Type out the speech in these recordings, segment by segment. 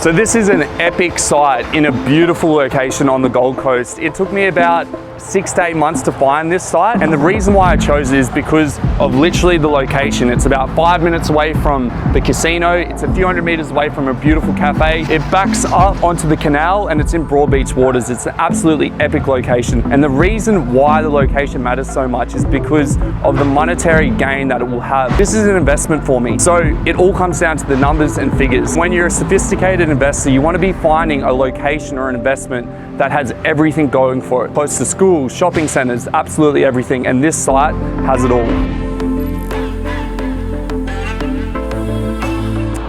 So this is an epic site in a beautiful location on the Gold Coast. It took me about 6 to 8 months to find this site, and the reason why I chose it is because of literally the location. It's about 5 minutes away from the casino. It's a few hundred meters away from a beautiful cafe. It backs up onto the canal and it's in Broadbeach waters. It's an absolutely epic location, and the reason why the location matters so much is because of the monetary gain that it will have. This is an investment for me, so it all comes down to the numbers and figures. When you're a sophisticated investor, you want to be finding a location or an investment that has everything going for it. Close to schools, shopping centers, absolutely everything, and this site has it all.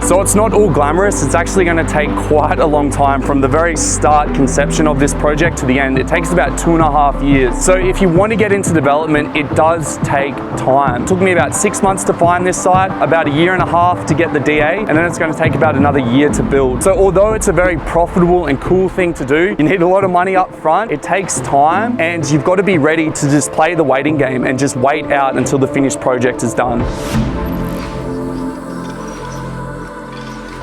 So it's not all glamorous. It's actually going to take quite a long time from the very start conception of this project to the end. It takes about 2.5 years. So if you want to get into development, it does take time. It took me about 6 months to find this site, about 1.5 years to get the DA, and then it's going to take about another year to build. So although it's a very profitable and cool thing to do, you need a lot of money up front. It takes time, and you've got to be ready to just play the waiting game and just wait out until the finished project is done.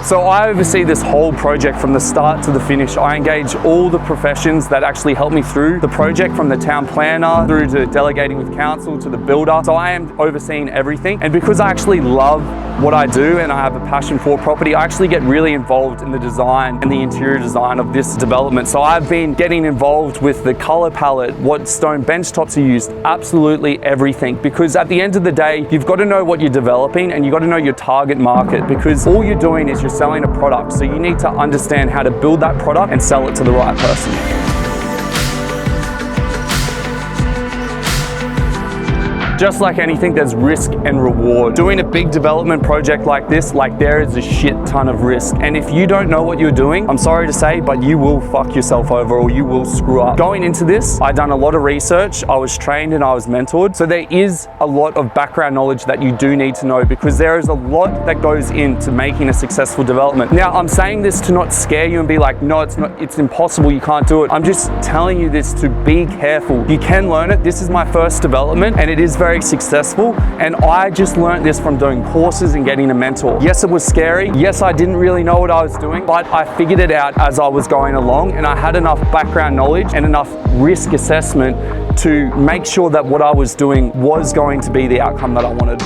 So I oversee this whole project from the start to the finish. I engage all the professions that actually help me through the project, from the town planner through to delegating with council to the builder. So I am overseeing everything. And because I actually love what I do and I have a passion for property, I actually get really involved in the design and the interior design of this development. So I've been getting involved with the color palette, what stone bench tops are used, absolutely everything. Because at the end of the day, you've got to know what you're developing and you've got to know your target market, because all you're doing is you're selling a product. So you need to understand how to build that product and sell it to the right person. Just like anything, there's risk and reward. Doing a big development project like this, there is a shit ton of risk. And if you don't know what you're doing, I'm sorry to say, but you will fuck yourself over or you will screw up. Going into this, I've done a lot of research, I was trained and I was mentored. So there is a lot of background knowledge that you do need to know, because there is a lot that goes into making a successful development. Now, I'm saying this to not scare you and be like, no, it's impossible, you can't do it. I'm just telling you this to be careful. You can learn it. This is my first development and it is very successful, and I just learned this from doing courses and getting a mentor. Yes, it was scary. Yes, I didn't really know what I was doing, but I figured it out as I was going along, and I had enough background knowledge and enough risk assessment to make sure that what I was doing was going to be the outcome that I wanted.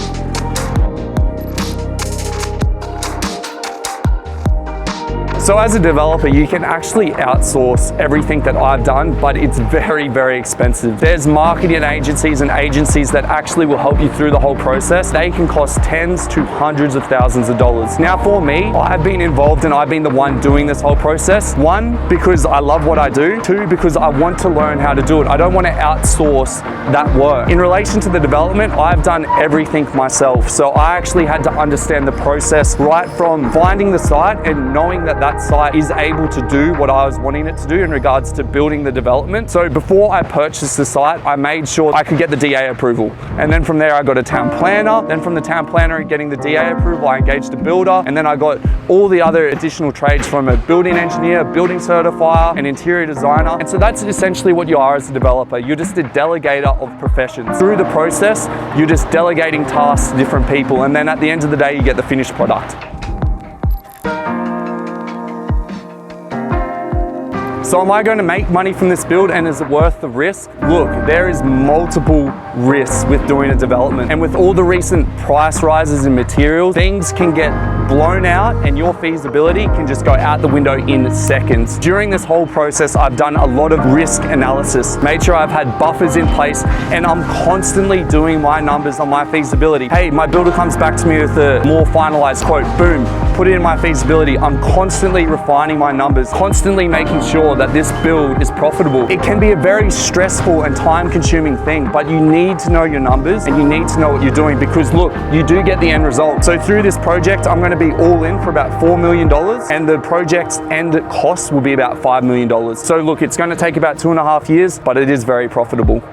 So as a developer, you can actually outsource everything that I've done, but it's very, very expensive. There's marketing agencies and agencies that actually will help you through the whole process. They can cost tens to hundreds of thousands of dollars. Now for me, I've been involved and I've been the one doing this whole process. 1, because I love what I do. 2, because I want to learn how to do it. I don't want to outsource that work. In relation to the development, I've done everything myself. So I actually had to understand the process right from finding the site and knowing that that site is able to do what I was wanting it to do in regards to building the development. So before I purchased the site, I made sure I could get the DA approval. And then from there, I got a town planner. Then from the town planner and getting the DA approval, I engaged a builder. And then I got all the other additional trades from a building engineer, building certifier, an interior designer. And so that's essentially what you are as a developer. You're just a delegator of professions. Through the process, you're just delegating tasks to different people. And then at the end of the day, you get the finished product. So am I going to make money from this build, and is it worth the risk? Look, there is multiple risks with doing a development, and with all the recent price rises in materials, things can get blown out and your feasibility can just go out the window in seconds. During this whole process, I've done a lot of risk analysis, made sure I've had buffers in place, and I'm constantly doing my numbers on my feasibility. Hey, my builder comes back to me with a more finalized quote, boom, put it in my feasibility. I'm constantly refining my numbers, constantly making sure that this build is profitable. It can be a very stressful and time-consuming thing, but you need to know your numbers and you need to know what you're doing, because look, you do get the end result. So through this project, I'm going to be all in for about $4 million, and the project's end cost will be about $5 million. So look, it's going to take about 2.5 years, but it is very profitable.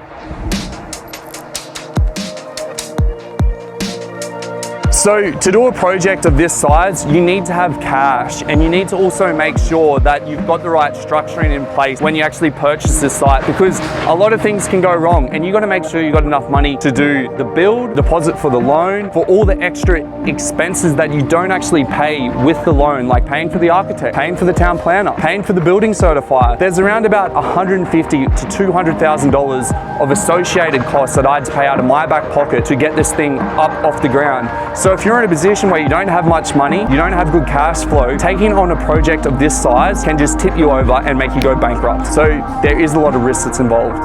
So to do a project of this size, you need to have cash, and you need to also make sure that you've got the right structuring in place when you actually purchase this site, because a lot of things can go wrong, and you got to make sure you got enough money to do the build, deposit for the loan, for all the extra expenses that you don't actually pay with the loan, like paying for the architect, paying for the town planner, paying for the building certifier. There's around about $150,000 to $200,000 of associated costs that I had to pay out of my back pocket to get this thing up off the ground. So if you're in a position where you don't have much money, you don't have good cash flow, taking on a project of this size can just tip you over and make you go bankrupt. So there is a lot of risk that's involved.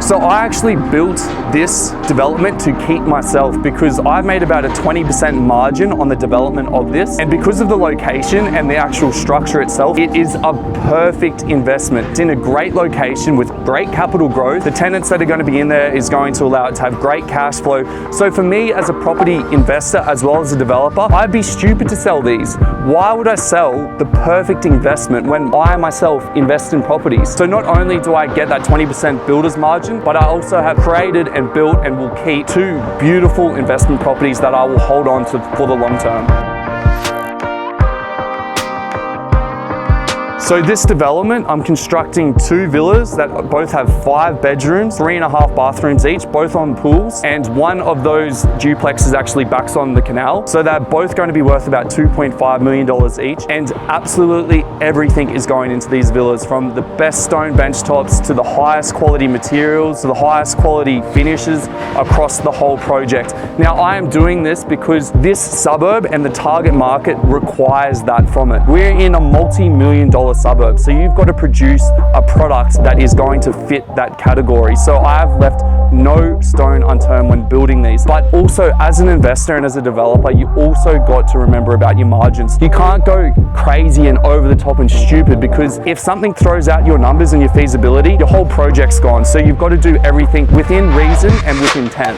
So I actually built this development to keep myself, because I've made about a 20% margin on the development of this. And because of the location and the actual structure itself, it is a perfect investment. It's in a great location with great capital growth. The tenants that are going to be in there is going to allow it to have great cash flow. So for me as a property investor as well as a developer, I'd be stupid to sell these. Why would I sell the perfect investment when I myself invest in properties? So not only do I get that 20% builder's margin, but I also have created and built and will keep 2 beautiful investment properties that I will hold on to for the long term. So this development, I'm constructing 2 villas that both have 5 bedrooms, 3.5 bathrooms each, both on pools, and one of those duplexes actually backs on the canal. So they're both going to be worth about $2.5 million each, and absolutely everything is going into these villas, from the best stone bench tops to the highest quality materials to the highest quality finishes across the whole project. Now I am doing this because this suburb and the target market requires that from it. We're in a multi-million-dollar suburb, so you've got to produce a product that is going to fit that category. So I have left no stone unturned when building these. But also as an investor and as a developer, you also got to remember about your margins. You can't go crazy and over the top and stupid, because if something throws out your numbers and your feasibility, your whole project's gone. So you've got to do everything within reason and with intent.